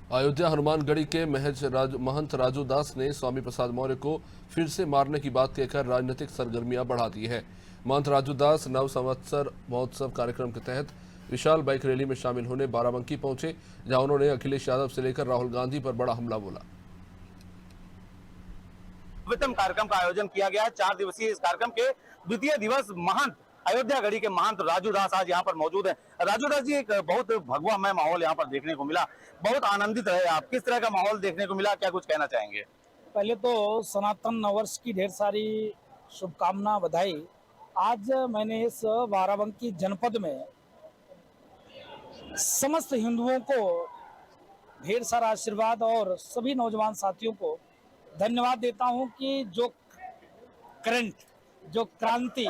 अयोध्या हनुमानगढ़ी के महंत राजू दास ने स्वामी प्रसाद मौर्य को फिर से मारने की बात कहकर राजनीतिक सरगर्मियां बढ़ा दी है। महंत राजू दास नव संवत्सर महोत्सव कार्यक्रम के तहत विशाल बाइक रैली में शामिल होने बाराबंकी पहुंचे, जहां उन्होंने अखिलेश यादव से लेकर राहुल गांधी पर बड़ा हमला बोला। भव्यतम कार्यक्रम का आयोजन किया गया है। 4 दिवसीय इस कार्यक्रम के द्वितीय दिवस महंत अयोध्या गढ़ी के महंत राजू दास आज यहाँ पर मौजूद है। राजू दास जी, एक बहुत भगवामय माहौल यहाँ पर देखने को मिला, बहुत आनंदित रहे आप। किस तरह का माहौल देखने को मिला, क्या कुछ कहना चाहेंगे? पहले तो सनातन नववर्ष की ढेर सारी शुभकामना, बधाई। आज मैंने इस बाराबंकी जनपद में समस्त हिंदुओं को ढेर सारा आशीर्वाद और सभी नौजवान साथियों को धन्यवाद देता हूं कि जो करंट, जो क्रांति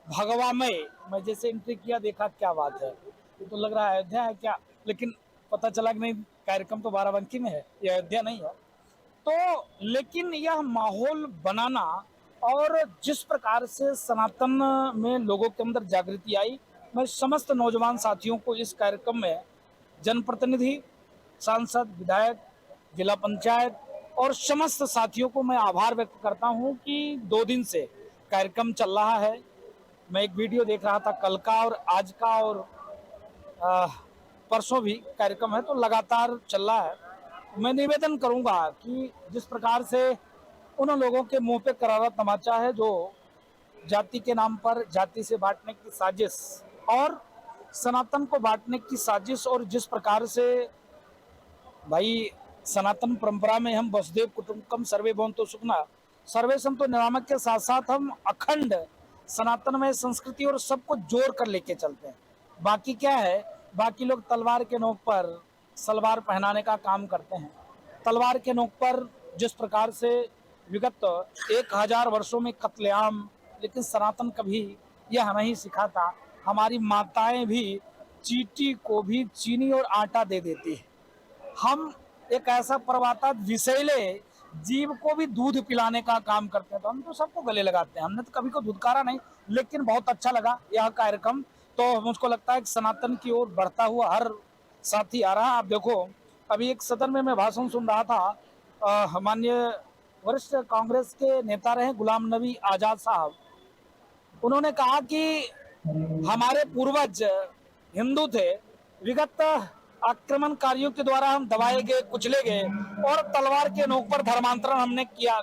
भगवामय, मैं जैसे एंट्री किया देखा क्या बात है, तो लग रहा है अयोध्या है क्या, लेकिन पता चला कि नहीं, कार्यक्रम तो बाराबंकी में है, ये अयोध्या नहीं है। तो लेकिन यह माहौल बनाना और जिस प्रकार से सनातन में लोगों के अंदर जागृति आई, मैं समस्त नौजवान साथियों को इस कार्यक्रम में जनप्रतिनिधि, सांसद, विधायक, जिला पंचायत और समस्त साथियों को मैं आभार व्यक्त करता हूं कि 2 दिन से कार्यक्रम चल रहा है। मैं एक वीडियो देख रहा था कल का और आज का, और परसों भी कार्यक्रम है, तो लगातार चल रहा है। मैं निवेदन करूंगा कि जिस प्रकार से उन लोगों के मुंह पे करारा तमाचा है जो जाति के नाम पर जाति से बांटने की साजिश और सनातन को बांटने की साजिश, और जिस प्रकार से भाई सनातन परंपरा में हम वसुदेव कुटुंबकम सर्वे भवन्तु सुखिनः सर्वे सन्तु निरामय के साथ साथ हम अखंड सनातन में संस्कृति और सबको जोड़ कर लेके चलते हैं। बाकी क्या है, बाकी लोग तलवार के नोक पर सलवार पहनाने का काम करते हैं। तलवार के नोक पर जिस प्रकार से विगत 1000 वर्षों में कत्लेआम, लेकिन सनातन कभी यह नहीं सिखाता। हमारी माताएं भी चींटी को भी चीनी और आटा दे देती है। हम एक ऐसा परवाता विषैले जीव को भी दूध पिलाने का काम करते हैं, तो हम तो सबको गले लगाते हैं। हमने तो कभी को धुतकारा नहीं, लेकिन बहुत अच्छा लगा यह कार्यक्रम। तो मुझको लगता है कि सनातन की ओर बढ़ता हुआ हर साथी आ रहा है। आप देखो, अभी एक सदन में मैं भाषण सुन रहा था, माननीय वरिष्ठ कांग्रेस के नेता रहे गुलाम नबी आजाद साहब, उन्होंने कहा कि हमारे पूर्वज हिंदू थे, विगत आक्रमणकारियों के द्वारा हम दबाए गए, कुचले गए और तलवार के नोक पर धर्मांतरण हमने किया,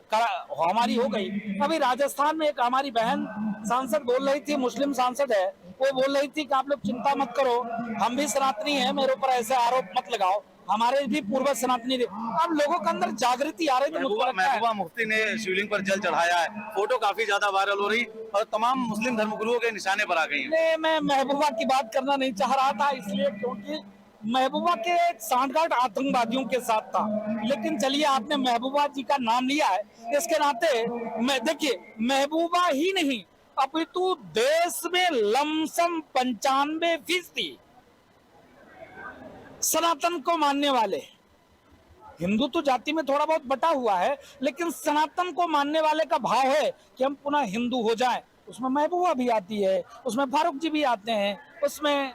हमारी हो गई। अभी राजस्थान में एक हमारी बहन सांसद बोल रही थी, मुस्लिम सांसद है, वो बोल रही थी कि आप लोग चिंता मत करो, हम भी सनातनी हैं, मेरे ऊपर ऐसे आरोप मत लगाओ, हमारे भी पूर्वज सनातनी थे। अब लोगों के अंदर जागृति आ रही है। महबूबा मुफ्ती ने शिवलिंग पर जल चढ़ाया है, फोटो काफी ज्यादा वायरल हो रही और तमाम मुस्लिम धर्मगुरुओं के निशाने पर आ गई है। मैं महबूबा की बात करना नहीं चाह रहा था, इसलिए क्योंकि महबूबा के सांठगांठ आतंकवादियों के साथ था। लेकिन चलिए, आपने महबूबा जी का नाम लिया है, इसके नाते मैं देखिए, महबूबा ही नहीं अपितु देश में लमसम 95% सनातन को मानने वाले, हिंदू तो जाति में थोड़ा बहुत बटा हुआ है, लेकिन सनातन को मानने वाले का भाव है कि हम पुनः हिंदू हो जाएं। उसमें महबूबा भी आती है, उसमें फारूक जी भी आते हैं, उसमें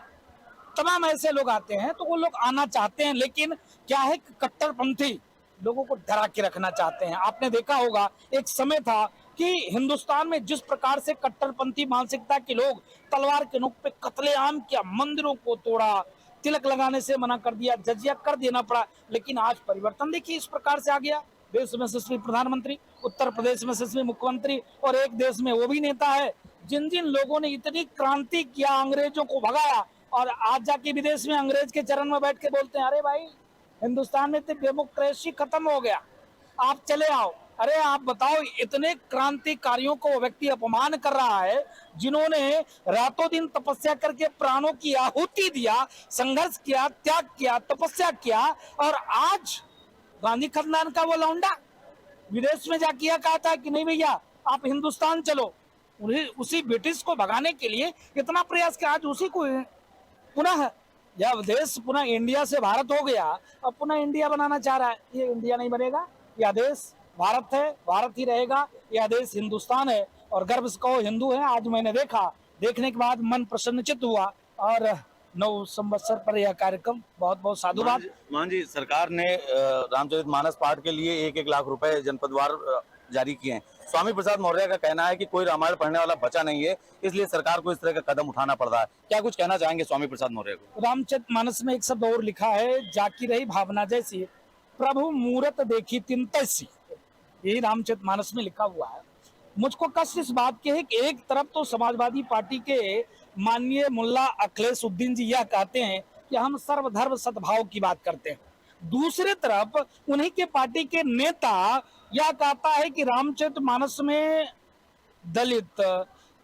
तमाम ऐसे लोग आते हैं, तो वो लोग आना चाहते हैं, लेकिन क्या है कि कट्टरपंथी लोगों को डरा के रखना चाहते हैं। आपने देखा होगा, एक समय था कि हिंदुस्तान में जिस प्रकार से कट्टरपंथी मानसिकता के लोग तलवार के नोक पे कत्लेआम किया, मंदिरों को तोड़ा, तिलक लगाने से मना कर दिया, जजिया कर देना पड़ा, लेकिन आज परिवर्तन देखिए इस प्रकार से आ गया। देश में यशस्वी प्रधानमंत्री, उत्तर प्रदेश में यशस्वी मुख्यमंत्री, और एक देश में वो भी नेता है जिन जिन लोगों ने इतनी क्रांति किया, अंग्रेजों को भगाया, और आज जाके विदेश में अंग्रेज के चरण में बैठ के बोलते हैं, अरे भाई हिंदुस्तान में तो डेमोक्रेसी खत्म हो गया, आप चले आओ। अरे आप बताओ, इतने क्रांतिकारियों को वो व्यक्ति अपमान कर रहा है जिन्होंने रातों दिन तपस्या करके प्राणों की आहुति दिया, संघर्ष किया, त्याग किया, तपस्या किया, और आज गांधी खानदान का वो लौंडा विदेश में जाके कहा था कि नहीं भैया आप हिंदुस्तान चलो। उसी ब्रिटिश को भगाने के लिए इतना प्रयास किया, आज उसी को पुनः जब देश पुनः इंडिया से भारत हो गया, अब पुनः इंडिया बनाना चाह रहा है। ये इंडिया नहीं बनेगा, यह देश भारत है, भारत ही रहेगा, यह देश हिंदुस्तान है, और गर्व से कहो हिंदू है। आज मैंने देखा, देखने के बाद मन प्रसन्नचित्त हुआ, और नव संवत्सर पर यह कार्यक्रम, बहुत बहुत साधुवाद। मान जी, सरकार ने रामचरितमानस पाठ के लिए 1-1 लाख रुपए जनपदवार जारी किए हैं। स्वामी प्रसाद मौर्य का कहना है कि कोई रामायण पढ़ने वाला बचा नहीं है, इसलिए सरकार को इस तरह का कदम उठाना पड़ रहा है। क्या कुछ कहना चाहेंगे स्वामी प्रसाद मौर्य को? रामचरितमानस में एक शब्द और लिखा है, जाकी रही भावना जैसी, प्रभु मूरत देखी तिन तैसी। यही रामचरितमानस में लिखा हुआ है। मुझको कष्ट इस बात के है कि एक तरफ तो समाजवादी पार्टी के माननीय मुल्ला अखिलेश उद्दीन जी यह कहते हैं कि हम सर्वधर्म सद्भाव की बात करते हैं, दूसरी तरफ उन्हीं के पार्टी के नेता यह कहता है कि रामचरितमानस में दलित,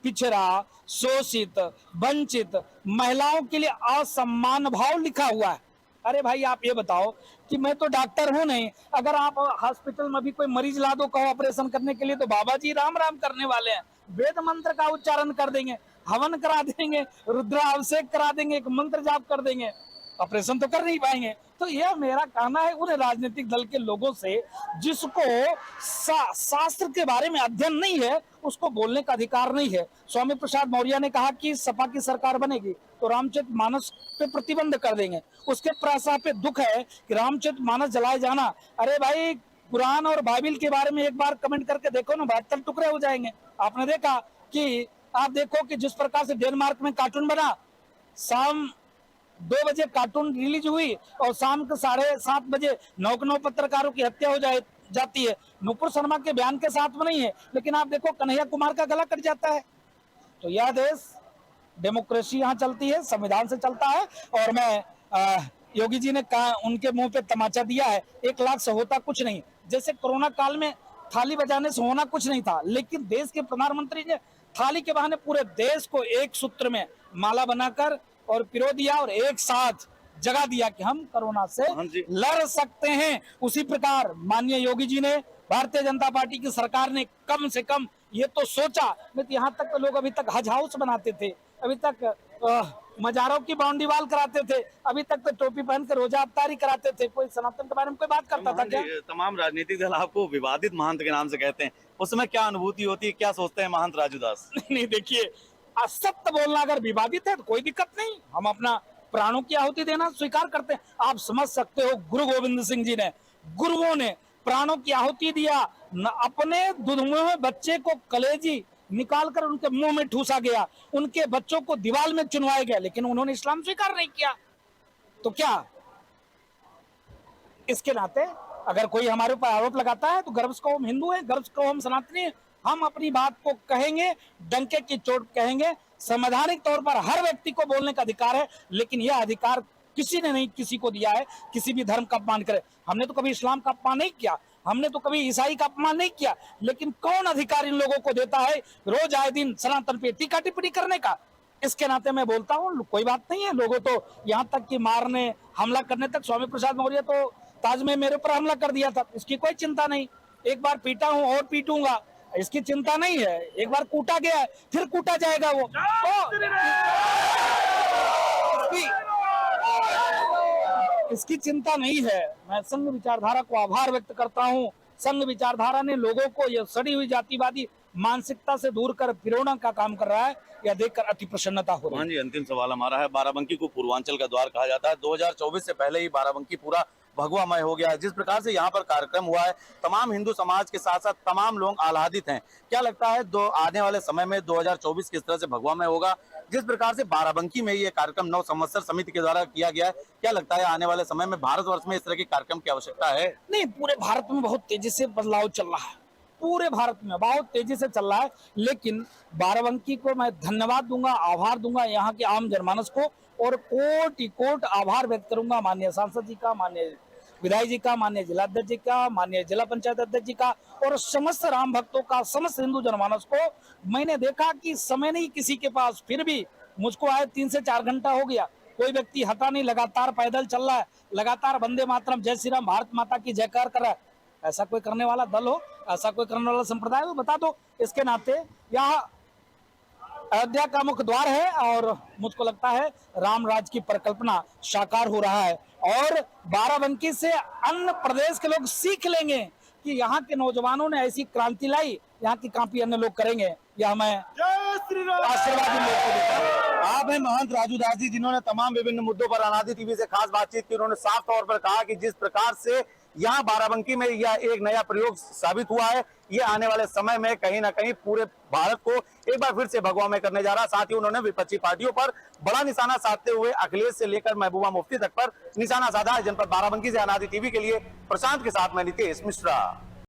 पिछड़ा, शोषित, वंचित महिलाओं के लिए असम्मान भाव लिखा हुआ है। अरे भाई, आप ये बताओ कि मैं तो डॉक्टर हूं नहीं, अगर आप हॉस्पिटल में भी कोई मरीज ला दो कहो ऑपरेशन करने के लिए, तो बाबा जी राम राम करने वाले हैं, वेद मंत्र का उच्चारण कर देंगे, हवन करा देंगे, रुद्राभिषेक करा देंगे, एक मंत्र जाप कर देंगे, ऑपरेशन तो कर नहीं पाएंगे। तो यह मेरा कहना है उन राजनीतिक दल के लोगों से जिसको शास्त्र के बारे में अध्ययन नहीं है, उसको बोलने का अधिकार नहीं है। स्वामी प्रसाद मौर्य ने कहा कि सपा की सरकार बनेगी तो रामचरितमानस पे प्रतिबंध कर देंगे। उसके प्रस्ताव पे दुख है कि रामचरितमानस जलाए जाना। अरे भाई, कुरान और बाइबिल के बारे में एक बार कमेंट करके देखो ना, 72 टुकड़े हो जाएंगे। आपने देखा कि आप देखो कि जिस प्रकार से डेनमार्क में कार्टून बना, शाम 2 बजे कार्टून रिलीज हुई और शाम के 7:30 बजे 9 पत्रकारों की हत्या हो जाती है। नुपुर शर्मा के बयान के साथ में नहीं है, लेकिन आप देखो कन्हैया कुमार का गला कट जाता है। तो यह देश डेमोक्रेसी यहाँ चलती है, संविधान से चलता है। और मैं योगी जी ने कहा, उनके मुंह पे तमाचा दिया है, 1 लाख से होता कुछ नहीं। जैसे कोरोना काल में थाली बजाने से होना कुछ नहीं था, लेकिन देश के प्रधानमंत्री ने थाली के बहाने पूरे देश को एक सूत्र में माला बनाकर और पिरो दिया और एक साथ जगा दिया कि हम कोरोना से लड़ सकते हैं। उसी प्रकार माननीय योगी जी ने, भारतीय जनता पार्टी की सरकार ने कम से कम ये तो सोचा। नहीं तो यहाँ तक लोग अभी तक हज हाउस बनाते थे, अभी तक मजारों की बाउंड्री वाल कराते थे, अभी तक तो टोपी पहन कर रोजा अफ्तारी कराते थे। कोई सनातन के बारे में कोई बात करता था क्या? तमाम राजनीतिक दल आपको विवादित महंत के नाम से कहते हैं, उसमें क्या अनुभूति होती है, क्या सोचते हैं महंत राजू दास? नहीं, देखिए, असत्य बोलना अगर विवादित है तो कोई दिक्कत नहीं, हम अपना प्राणों की आहुति देना स्वीकार करते हैं। आप समझ सकते हो, गुरु गोविंद सिंह जी ने, गुरुओं ने प्राणों की आहुति दिया, अपने दुधमुहे बच्चे को कलेजी निकालकर उनके मुंह में ठूसा गया, उनके बच्चों को दीवार में चुनवाया गया, लेकिन उन्होंने इस्लाम स्वीकार नहीं किया। तो क्या इसके नाते अगर कोई हमारे ऊपर आरोप लगाता है तो गर्व को हम हिंदू हैं, गर्व को हम सनातनी हैं, हम अपनी बात को कहेंगे, डंके की चोट कहेंगे। संवैधानिक तौर पर हर व्यक्ति को बोलने का अधिकार है, लेकिन यह अधिकार किसी ने नहीं किसी को दिया है किसी भी धर्म का अपमान करे। हमने तो कभी इस्लाम का अपमान नहीं किया, हमने तो कभी ईसाई का अपमान नहीं किया, लेकिन कौन अधिकार इन लोगों को देता है रोज आए दिन सनातन पे टीका टिप्पणी करने का? इसके नाते मैं बोलता हूँ कोई बात नहीं है। लोगों तो यहाँ तक कि मारने, हमला करने तक, स्वामी प्रसाद मौर्य तो ताज में मेरे ऊपर हमला कर दिया था, इसकी कोई चिंता नहीं। एक बार पीटा हूँ और पीटूंगा, इसकी चिंता नहीं है। एक बार कूटा गया है, फिर कूटा जाएगा वो। तो इसकी चिंता नहीं है। मैं संघ विचारधारा को आभार व्यक्त करता हूँ। संघ विचारधारा ने लोगों को यह सड़ी हुई जातिवादी मानसिकता से दूर कर पिरोना का काम कर रहा है, यह देखकर अति प्रसन्नता हो रही है। जी, अंतिम सवाल हमारा है, बाराबंकी को पूर्वांचल का द्वार कहा जाता है। 2024 से पहले ही बाराबंकी पूरा भगवामय हो गया है। जिस प्रकार से यहाँ पर कार्यक्रम हुआ है, तमाम हिंदू समाज के साथ साथ तमाम लोग आह्लादित हैं। क्या लगता है आने वाले समय में 2024 किस तरह से भगवामय होगा? जिस प्रकार से बाराबंकी में ये कार्यक्रम नव संवत्सर समिति के द्वारा किया गया है, क्या लगता है आने वाले समय में भारतवर्ष में इस तरह के कार्यक्रम की आवश्यकता है? नहीं, पूरे भारत में बहुत तेजी से बदलाव चल रहा है, पूरे भारत में बहुत तेजी से चल रहा है। लेकिन बाराबंकी को मैं धन्यवाद दूंगा, आभार दूंगा यहाँ के आम जनमानस को, और कोटि आभार व्यक्त करूंगा माननीय सांसद जी का, माननीय विधायक जी का, माननीय जिलाध्यक्ष जी का, माननीय जिला पंचायत अध्यक्ष जी का, और समस्त राम भक्तों का, समस्त हिंदू जनमानस को। मैंने देखा कि समय नहीं किसी के पास, फिर भी मुझको आए 3 से 4 घंटा हो गया, कोई व्यक्ति हटा नहीं, लगातार पैदल चल रहा है, लगातार वंदे मातरम, जय श्री राम, भारत माता की जयकार कर रहा है। ऐसा कोई करने वाला दल हो, ऐसा कोई करने वाला संप्रदाय हो, बता दो। इसके नाते यह अयोध्या का मुख्य द्वार है और मुझको लगता है राम राज की परिकल्पना साकार हो रहा है, और बाराबंकी से अन्य प्रदेश के लोग सीख लेंगे कि यहाँ के नौजवानों ने ऐसी क्रांति लाई, यहाँ की काफी अन्य लोग करेंगे। यह मैं आशीर्वादी लोग को देता है। आप हैं महंत राजू दास जी, जिन्होंने तमाम विभिन्न मुद्दों पर अनादि टीवी से खास बातचीत की। उन्होंने साफ तौर पर कहा कि जिस प्रकार से यहाँ बाराबंकी में यह एक नया प्रयोग साबित हुआ है, ये आने वाले समय में कहीं ना कहीं पूरे भारत को एक बार फिर से भगवा में करने जा रहा है। साथ ही उन्होंने विपक्षी पार्टियों पर बड़ा निशाना साधते हुए अखिलेश से लेकर महबूबा मुफ्ती तक पर निशाना साधा है। जनपद बाराबंकी से अनादि टीवी के लिए प्रशांत के साथ मैं नितेश मिश्रा।